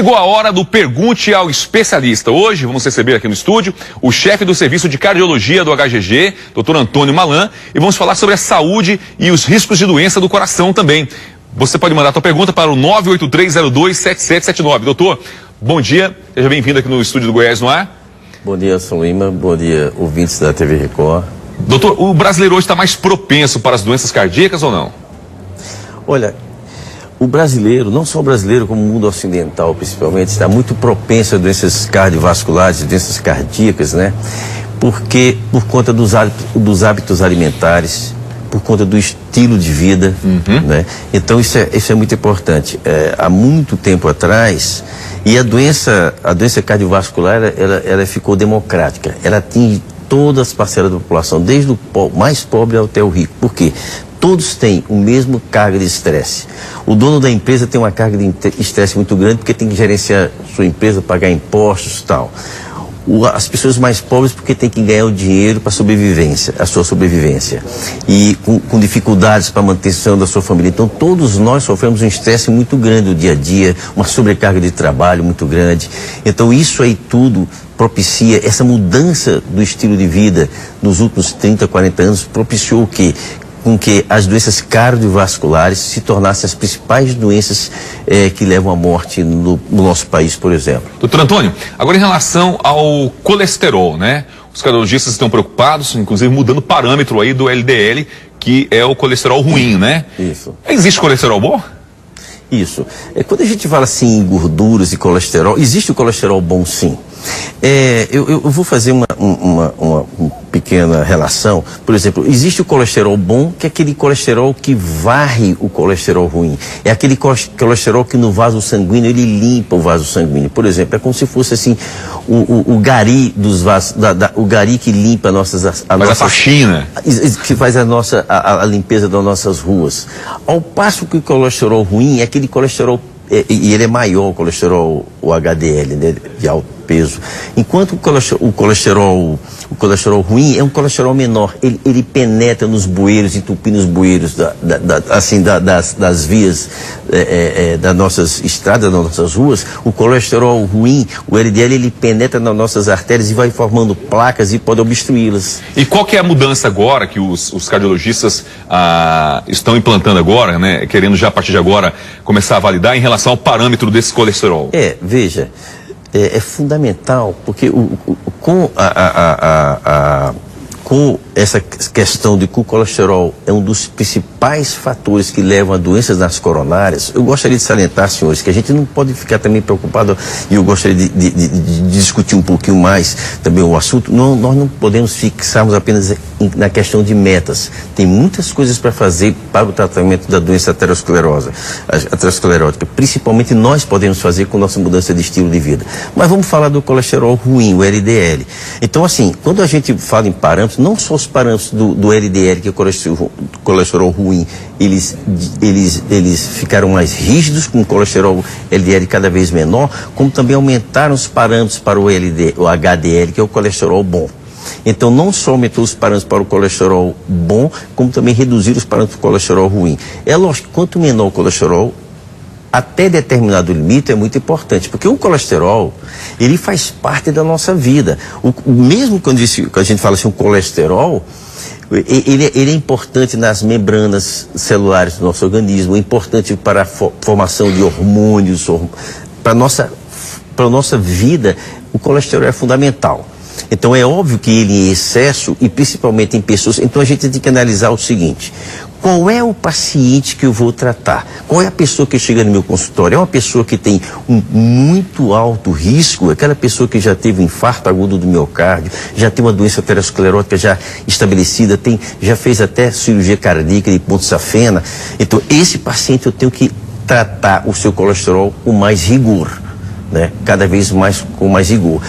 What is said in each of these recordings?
Chegou a hora do Pergunte ao Especialista. Hoje vamos receber aqui no estúdio o chefe do Serviço de Cardiologia do HGG, Dr. Antônio Malan, e vamos falar sobre a saúde e os riscos de doença do coração também. Você pode mandar a sua pergunta para o 983027779. Doutor, bom dia, seja bem-vindo aqui no estúdio do Goiás no Ar. Bom dia, São Lima, bom dia, ouvintes da TV Record. Doutor, o brasileiro hoje está mais propenso para as doenças cardíacas ou não? Olha, o brasileiro, não só o brasileiro, como o mundo ocidental principalmente, está muito propenso a doenças cardiovasculares, doenças cardíacas, né? Porque por conta dos hábitos alimentares, por conta do estilo de vida, né? Então isso é muito importante. Há muito tempo atrás, e a doença cardiovascular, ela ficou democrática. Ela atinge todas as parcelas da população, desde o mais pobre até o rico. Por quê? Todos têm o mesmo carga de estresse. O dono da empresa tem uma carga de estresse muito grande porque tem que gerenciar sua empresa, pagar impostos e tal. As pessoas mais pobres porque tem que ganhar o dinheiro para a sua sobrevivência. E com dificuldades para a manutenção da sua família. Então todos nós sofremos um estresse muito grande no dia a dia, uma sobrecarga de trabalho muito grande. Então isso aí tudo propicia, essa mudança do estilo de vida nos últimos 30, 40 anos, propiciou o quê? Com que as doenças cardiovasculares se tornassem as principais doenças que levam à morte no nosso país, por exemplo. Doutor Antônio, agora em relação ao colesterol, né? Os cardiologistas estão preocupados, inclusive mudando o parâmetro aí do LDL, que é o colesterol ruim, né? Isso. Existe colesterol bom? Isso. Quando a gente fala assim em gorduras e colesterol, existe o colesterol bom sim. Eu vou fazer uma pequena relação. Por exemplo, existe o colesterol bom, que é aquele colesterol que varre o colesterol ruim. É aquele colesterol que no vaso sanguíneo, ele limpa o vaso sanguíneo. Por exemplo, é como se fosse assim, o gari dos vasos, o gari que limpa a faxina. Que faz a limpeza das nossas ruas. Ao passo que o colesterol ruim é aquele colesterol, e ele é maior, o colesterol, o HDL, né, de alto peso. Enquanto o colesterol ruim é um colesterol menor, ele penetra nos bueiros, entupindo os bueiros das vias das nossas estradas, das nossas ruas. O colesterol ruim, o LDL, ele penetra nas nossas artérias e vai formando placas e pode obstruí-las. E qual que é a mudança agora que os cardiologistas estão implantando agora, né, querendo já a partir de agora começar a validar em relação ao parâmetro desse colesterol? Veja, é fundamental, porque com essa questão de que o colesterol é um dos principais fatores que levam a doenças nas coronárias, eu gostaria de salientar, senhores, que a gente não pode ficar também preocupado, e eu gostaria de discutir um pouquinho mais também o assunto. Nós não podemos fixarmos apenas na questão de metas. Tem muitas coisas para fazer para o tratamento da doença aterosclerótica. Principalmente nós podemos fazer com nossa mudança de estilo de vida. Mas vamos falar do colesterol ruim, o LDL. Então, assim, quando a gente fala em parâmetros, não só os parâmetros do LDL, que é o colesterol ruim, eles ficaram mais rígidos, com o colesterol LDL cada vez menor, como também aumentaram os parâmetros para o HDL, que é o colesterol bom. Então, não só aumentou os parâmetros para o colesterol bom, como também reduziram os parâmetros para o colesterol ruim. É lógico que quanto menor o colesterol, até determinado limite, é muito importante, porque o colesterol, ele faz parte da nossa vida. Mesmo quando a gente fala assim, o colesterol, ele é importante nas membranas celulares do nosso organismo, é importante para a formação de hormônios, para a nossa vida, o colesterol é fundamental. Então é óbvio que ele em excesso, e principalmente em pessoas, então a gente tem que analisar o seguinte: qual é o paciente que eu vou tratar? Qual é a pessoa que chega no meu consultório? É uma pessoa que tem um muito alto risco, aquela pessoa que já teve um infarto agudo do miocárdio, já tem uma doença aterosclerótica já estabelecida, já fez até cirurgia cardíaca de ponto safena. Então esse paciente eu tenho que tratar o seu colesterol com mais rigor, né? Cada vez mais com mais rigor.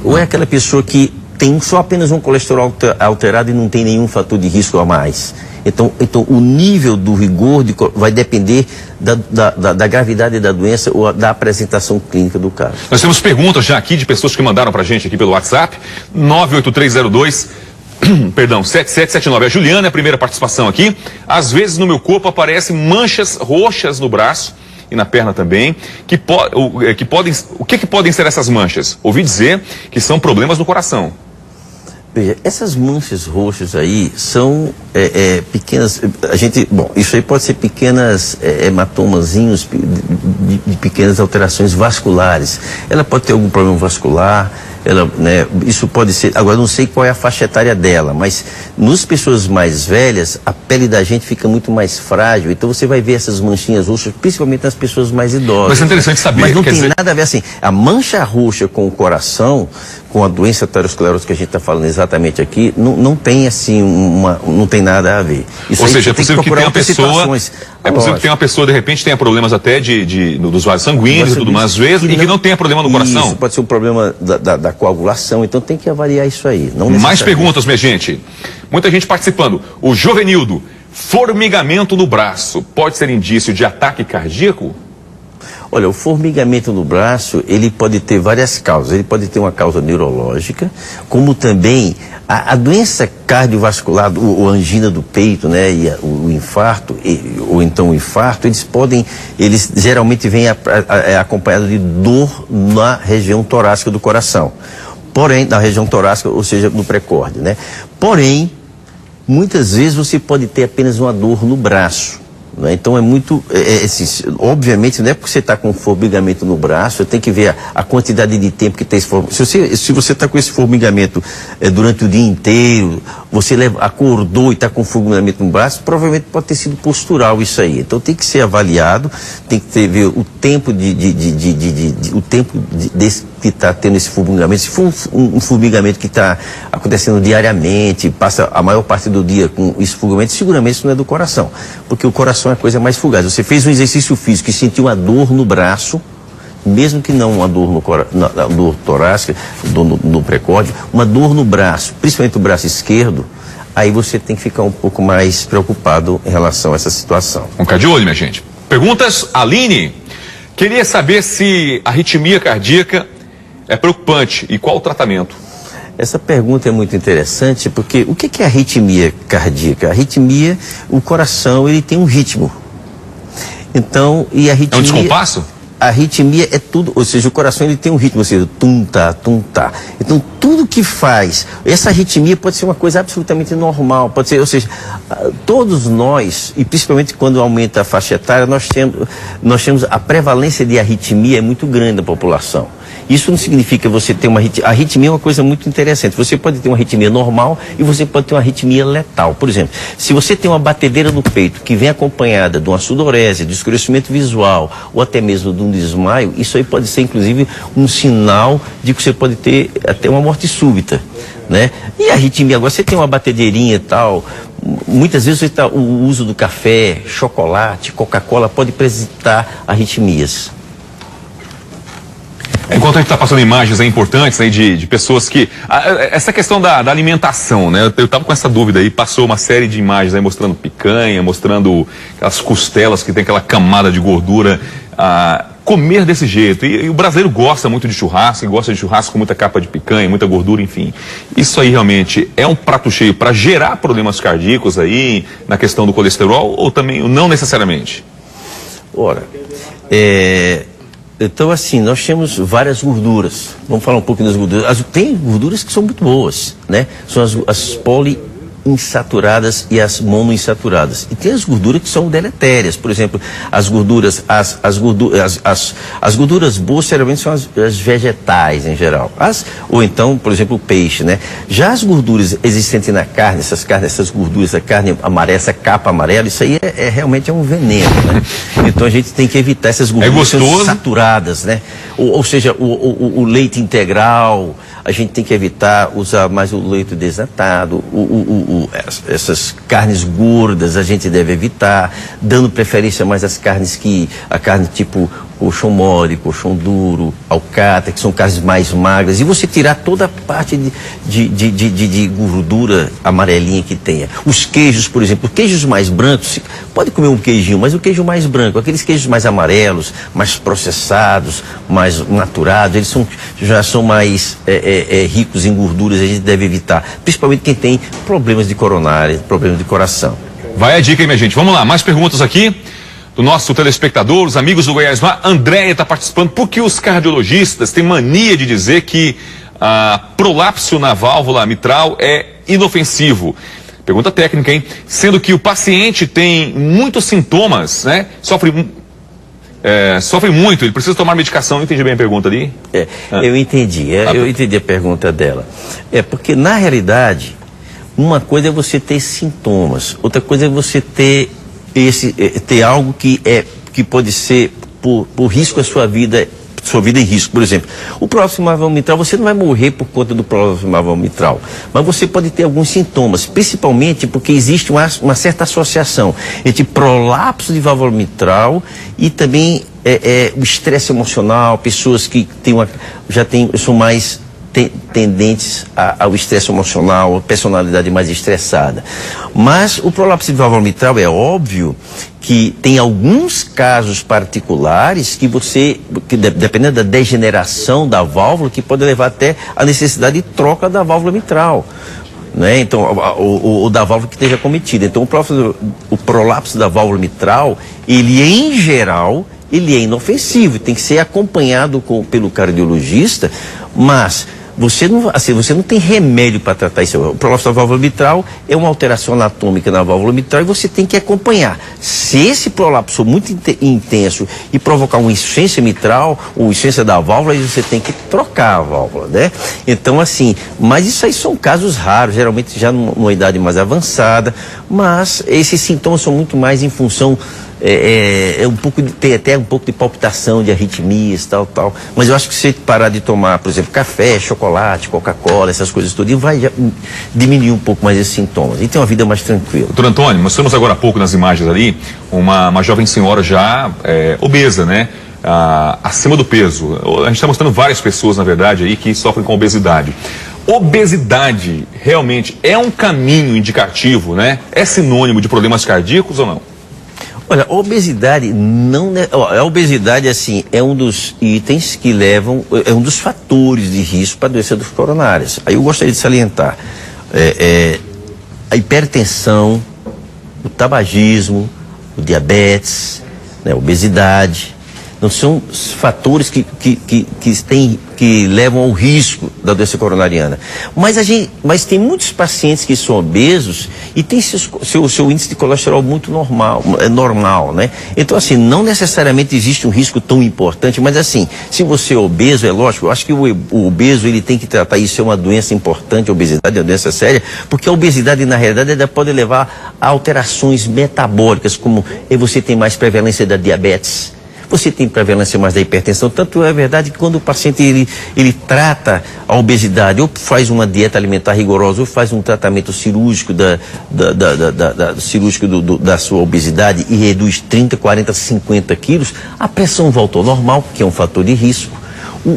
Ou é aquela pessoa que tem só apenas um colesterol alterado e não tem nenhum fator de risco a mais. Então o nível do rigor vai depender da gravidade da doença ou da apresentação clínica do caso. Nós temos perguntas já aqui de pessoas que mandaram pra gente aqui pelo WhatsApp, 7779. A Juliana é a primeira participação aqui. Às vezes no meu corpo aparecem manchas roxas no braço e na perna também, o que podem ser essas manchas? Ouvi dizer que são problemas no coração. Veja, essas manchas roxas aí são pequenas, isso aí pode ser pequenas hematomazinhos de pequenas alterações vasculares. Ela pode ter algum problema vascular, isso pode ser, agora não sei qual é a faixa etária dela, mas nas pessoas mais velhas, a pele da gente fica muito mais frágil, então você vai ver essas manchinhas roxas, principalmente nas pessoas mais idosas. Mas é interessante saber. Mas não tem nada a ver assim, a mancha roxa com o coração, com a doença aterosclerótica que a gente está falando exatamente aqui, não tem assim, não tem nada a ver. Ou seja, é possível que tenha uma pessoa, possível que tenha uma pessoa, de repente, tenha problemas até dos vasos sanguíneos e tudo mais, às vezes, e que não tenha problema no coração. Isso pode ser um problema da coagulação, então tem que avaliar isso aí. Mais perguntas, minha gente. Muita gente participando. O Jovenildo, formigamento no braço, pode ser indício de ataque cardíaco? Olha, o formigamento no braço, ele pode ter várias causas. Ele pode ter uma causa neurológica, como também a doença cardiovascular, ou angina do peito, né, e o infarto, ou então o infarto, eles geralmente vêm acompanhados de dor na região torácica do coração. Porém, na região torácica, ou seja, no precórdio, né? Porém, muitas vezes você pode ter apenas uma dor no braço. Então obviamente não é porque você está com formigamento no braço, tem que ver a quantidade de tempo que tem esse formigamento. Se você está com esse formigamento durante o dia inteiro, você acordou e está com formigamento no braço, provavelmente pode ter sido postural isso aí. Então tem que ser avaliado, tem que ver o tempo que está tendo esse formigamento. Se for um formigamento que está acontecendo diariamente, passa a maior parte do dia com esse formigamento, seguramente isso não é do coração, porque o coração é a coisa mais fugaz. Você fez um exercício físico e sentiu uma dor no braço, mesmo que não uma dor na dor torácica, no precórdio, uma dor no braço, principalmente o braço esquerdo, aí você tem que ficar um pouco mais preocupado em relação a essa situação. Vamos ficar de olho, minha gente. Perguntas, Aline, queria saber se a arritmia cardíaca é preocupante e qual o tratamento? Essa pergunta é muito interessante porque o que é arritmia cardíaca? A arritmia, o coração, ele tem um ritmo. Então, e a arritmia... É um descompasso? A arritmia é tudo, ou seja, o coração ele tem um ritmo, ou seja, tum-tá, tum-tá. Então, tudo que faz, essa arritmia pode ser uma coisa absolutamente normal, pode ser, ou seja, todos nós, e principalmente quando aumenta a faixa etária, nós temos a prevalência de arritmia é muito grande na população. Isso não significa você ter uma arritmia. A arritmia é uma coisa muito interessante. Você pode ter uma arritmia normal e você pode ter uma arritmia letal. Por exemplo, se você tem uma batedeira no peito que vem acompanhada de uma sudorese, de escurecimento visual ou até mesmo de um desmaio, isso aí pode ser inclusive um sinal de que você pode ter até uma morte súbita, né? E a arritmia, agora você tem uma batedeirinha e tal, muitas vezes o uso do café, chocolate, Coca-Cola pode apresentar arritmias. Enquanto a gente está passando imagens importantes aí de pessoas que... essa questão da alimentação, né? Eu estava com essa dúvida aí, passou uma série de imagens aí mostrando picanha, mostrando aquelas costelas que tem aquela camada de gordura. Comer desse jeito. E o brasileiro gosta muito de churrasco, e gosta de churrasco com muita capa de picanha, muita gordura, enfim. Isso aí realmente é um prato cheio para gerar problemas cardíacos aí na questão do colesterol ou também não necessariamente? Ora, então, assim, nós temos várias gorduras. Vamos falar um pouquinho das gorduras. Tem gorduras que são muito boas, né? São as poliinsaturadas e as monoinsaturadas. E tem as gorduras que são deletérias. Por exemplo, as gorduras boas, geralmente, são as vegetais, em geral. Ou então, por exemplo, o peixe, né? Já as gorduras existentes na carne, essas gorduras, a carne amarela, essa capa amarela, isso aí realmente é um veneno, né? Então a gente tem que evitar essas gorduras saturadas, né? Ou seja, o leite integral, a gente tem que evitar usar mais o leite desnatado, essas carnes gordas a gente deve evitar, dando preferência mais às carnes a carne tipo colchão mole, colchão duro, alcatra, que são carnes mais magras, e você tirar toda a parte de gordura amarelinha que tenha. Os queijos, por exemplo, queijos mais brancos, pode comer um queijinho, mas o queijo mais branco, aqueles queijos mais amarelos, mais processados, mais maturados, eles já são mais ricos em gorduras, a gente deve evitar, principalmente quem tem problemas de coronária, problemas de coração. Vai a dica aí, minha gente. Vamos lá, mais perguntas aqui. do nosso telespectador, os amigos do Goiás Mar. Andréia está participando, porque os cardiologistas têm mania de dizer que prolapso na válvula mitral é inofensivo. Pergunta técnica, hein? Sendo que o paciente tem muitos sintomas, né? Sofre muito, ele precisa tomar medicação. Não entendi bem a pergunta ali? Eu entendi, eu entendi a pergunta dela. Porque na realidade, uma coisa é você ter sintomas, outra coisa é você ter algo que pode ser por risco à sua vida em risco. Por exemplo, o prolapso na válvula mitral, você não vai morrer por conta do prolapso na válvula mitral, mas você pode ter alguns sintomas, principalmente porque existe uma certa associação entre prolapso de válvula mitral e também o estresse emocional, pessoas que são mais tendentes ao estresse emocional, a personalidade mais estressada. Mas o prolapso de válvula mitral é óbvio que tem alguns casos particulares que dependendo da degeneração da válvula, que pode levar até a necessidade de troca da válvula mitral, né? Então, ou da válvula que esteja cometida. Então, o prolapso da válvula mitral, ele em geral, ele é inofensivo, tem que ser acompanhado pelo cardiologista, mas você não tem remédio para tratar isso. O prolapso da válvula mitral é uma alteração anatômica na válvula mitral e você tem que acompanhar. Se esse prolapso for muito intenso e provocar uma insuficiência mitral ou insuficiência da válvula, aí você tem que trocar a válvula, né? Então, assim, mas isso aí são casos raros, geralmente já numa idade mais avançada, mas esses sintomas são muito mais em função tem até um pouco de palpitação, de arritmias, tal. Mas eu acho que se você parar de tomar, por exemplo, café, chocolate, Coca-Cola, essas coisas tudo, vai diminuir um pouco mais esses sintomas e ter uma vida mais tranquila. Doutor Antônio, nós temos agora há pouco nas imagens ali uma jovem senhora já obesa, né? Acima do peso. A gente está mostrando várias pessoas, na verdade, aí que sofrem com obesidade. Obesidade realmente é um caminho indicativo, né? É sinônimo de problemas cardíacos ou não? Olha, a obesidade a obesidade, assim, é um dos itens que é um dos fatores de risco para a doença dos coronários. Aí eu gostaria de salientar a hipertensão, o tabagismo, o diabetes, né, a obesidade. Não são fatores que levam ao risco da doença coronariana. Mas tem muitos pacientes que são obesos e tem seu índice de colesterol muito normal, né? Então, assim, não necessariamente existe um risco tão importante, mas assim, se você é obeso, é lógico, eu acho que o obeso, ele tem que tratar isso, é uma doença importante, a obesidade é uma doença séria, porque a obesidade, na realidade, ela pode levar a alterações metabólicas, como você tem mais prevalência da diabetes, você tem prevalência mais da hipertensão. Tanto é verdade que quando o paciente ele trata a obesidade, ou faz uma dieta alimentar rigorosa, ou faz um tratamento cirúrgico da sua obesidade e reduz 30, 40, 50 quilos, a pressão volta ao normal, que é um fator de risco.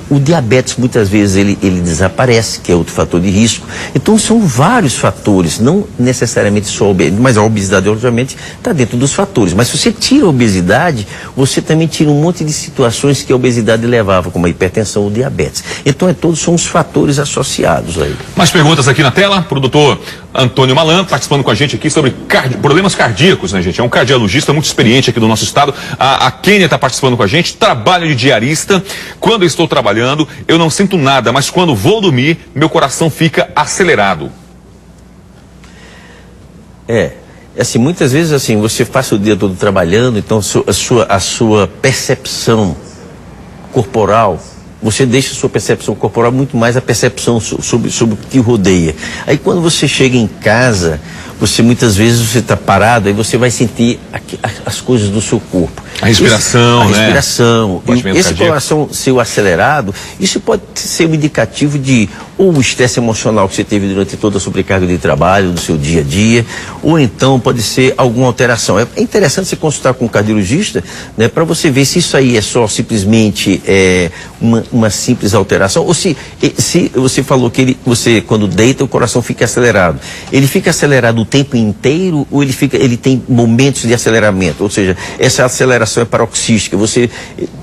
O diabetes, muitas vezes, ele desaparece, que é outro fator de risco. Então, são vários fatores, não necessariamente só a obesidade, mas a obesidade, obviamente, está dentro dos fatores. Mas se você tira a obesidade, você também tira um monte de situações que a obesidade levava, como a hipertensão ou diabetes. Então, todos são os fatores associados aí. Mais perguntas aqui na tela para o doutor Antônio Malan, participando com a gente aqui sobre problemas cardíacos, né, gente? É um cardiologista muito experiente aqui do nosso estado. A Kênia está participando com a gente, trabalho de diarista. Quando eu estou trabalhando, eu não sinto nada, mas quando vou dormir, meu coração fica acelerado. Assim, muitas vezes, assim, você passa o dia todo trabalhando, então a sua percepção corporal, você deixa a sua percepção corporal muito mais a percepção sobre o que rodeia. Aí quando você chega em casa, muitas vezes você está parado, aí você vai sentir as coisas do seu corpo. A respiração, a respiração. E esse coração seu acelerado, isso pode ser um indicativo de ou o estresse emocional que você teve durante toda a sobrecarga de trabalho, do seu dia a dia, ou então pode ser alguma alteração. É interessante você consultar com um cardiologista, né, para você ver se isso aí é só simplesmente uma simples alteração, ou se você falou que quando deita, o coração fica acelerado. Ele fica acelerado o tempo inteiro ou ele tem momentos de aceleramento? Ou seja, essa aceleração é paroxística. Você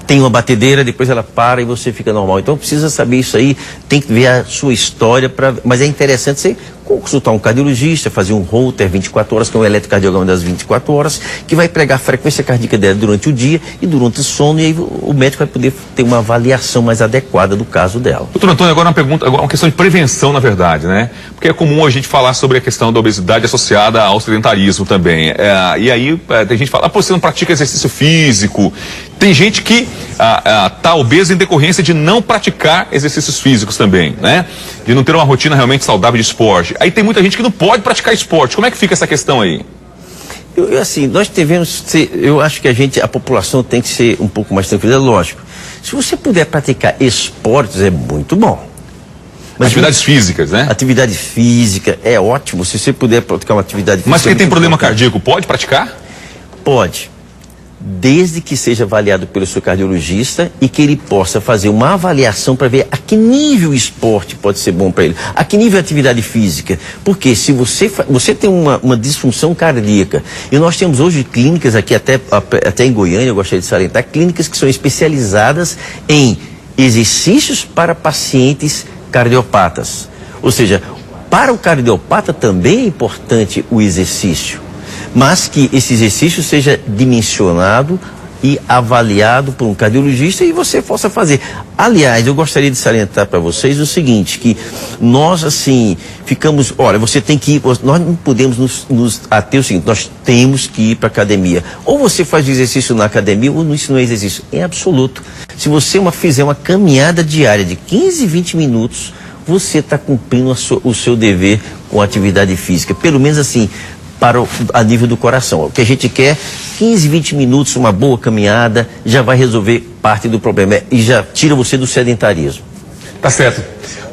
tem uma batedeira, depois ela para e você fica normal. Então precisa saber isso aí, tem que ver a sua história, mas é interessante você consultar um cardiologista, fazer um Holter 24 horas, que é um eletrocardiograma das 24 horas, que vai pegar a frequência cardíaca dela durante o dia e durante o sono, e aí o médico vai poder ter uma avaliação mais adequada do caso dela. Doutor Antônio, agora uma pergunta, agora uma questão de prevenção, na verdade, né? Porque é comum a gente falar sobre a questão da obesidade associada ao sedentarismo também. E aí tem gente que fala, pô, você não pratica exercício físico. Tem gente que está obesa em decorrência de não praticar exercícios físicos também, né? De não ter uma rotina realmente saudável de esporte. Aí tem muita gente que não pode praticar esporte. Como é que fica essa questão aí? Assim, nós devemos ser, eu acho que a população tem que ser um pouco mais tranquila, lógico. Se você puder praticar esportes, é muito bom. Mas atividades físicas, né? Atividade física é ótimo, se você puder praticar uma atividade física. Mas quem tem problema cardíaco pode praticar? Pode. Desde que seja avaliado pelo seu cardiologista e que ele possa fazer uma avaliação para ver a que nível o esporte pode ser bom para ele, a que nível a atividade física. Porque se você tem uma disfunção cardíaca, e nós temos hoje clínicas aqui, até em Goiânia, eu gostaria de salientar, clínicas que são especializadas em exercícios para pacientes cardiopatas. Ou seja, para o cardiopata também é importante o exercício, mas que esse exercício seja dimensionado e avaliado por um cardiologista e você possa fazer. Aliás, eu gostaria de salientar para vocês o seguinte, que nós, assim, ficamos... Olha, você tem que ir... Nós não podemos nos ater o seguinte, nós temos que ir para a academia. Ou você faz o exercício na academia, ou isso não é exercício. Em absoluto. Se você fizer uma caminhada diária de 15, 20 minutos, você está cumprindo o seu dever com a atividade física. Pelo menos assim... a nível do coração. O que a gente quer, 15, 20 minutos, uma boa caminhada, já vai resolver parte do problema e já tira você do sedentarismo. Tá certo.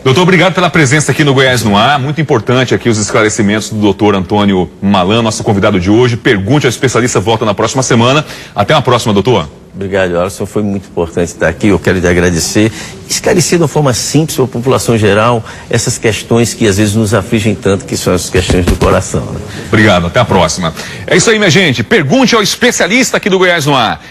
Doutor, obrigado pela presença aqui no Goiás no Ar. Muito importante aqui os esclarecimentos do doutor Antônio Malan, nosso convidado de hoje. Pergunte ao especialista, volta na próxima semana. Até a próxima, doutor. Obrigado, Alisson. Foi muito importante estar aqui. Eu quero te agradecer. Esclarecer de uma forma simples para a população geral essas questões que às vezes nos afligem tanto, que são as questões do coração. Né? Obrigado. Até a próxima. É isso aí, minha gente. Pergunte ao especialista aqui do Goiás no Ar.